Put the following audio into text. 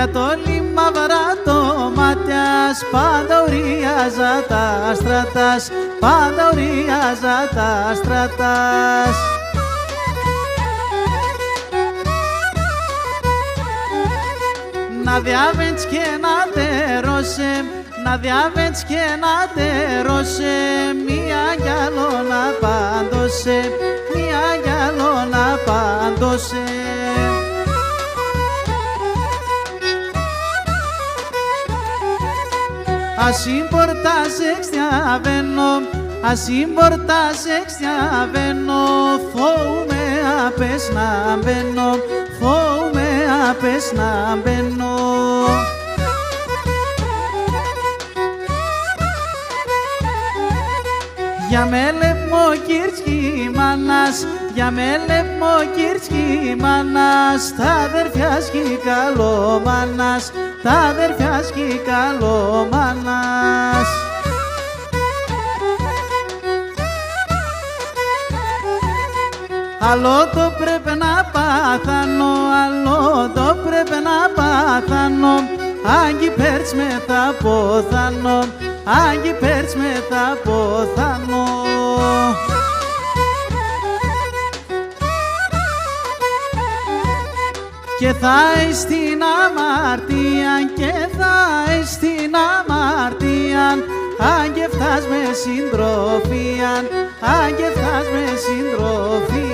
για το λιμαυρά το μάτιας, πάντα ουριάζα τα στρατάς, πάντα ουριάζα τα στρατάς. Να διάβεντς και να τερώσε, να διάβεντς και να τερώσε, μία γυαλώνα πάντωσε, μία γυαλώνα πάντωσε. Ασύμπορτας εξδιαβαίνω, ασύμπορτας εξδιαβαίνω, φόουμε απες να μπαίνω, φόουμε απες να μπαίνω. Για με λεπμό κυρτσκι μάνας, για με λεπμό κυρτσκι μάνας, τα αδερφιά σκι καλό μάνας, τα αδερφιά σκι καλό μάνας. Άλλο το πρέπει να πάθανω, άλλο το πρέπει να πάθανω, άγγι πέρτς με τα ποθανώ, άγγι πέρτς με τα ποθανώ. Και θα εις την αμαρτία, και θα εις την αμαρτία, αν και φτάς με συντροφία, αν και φτάς με συντροφία.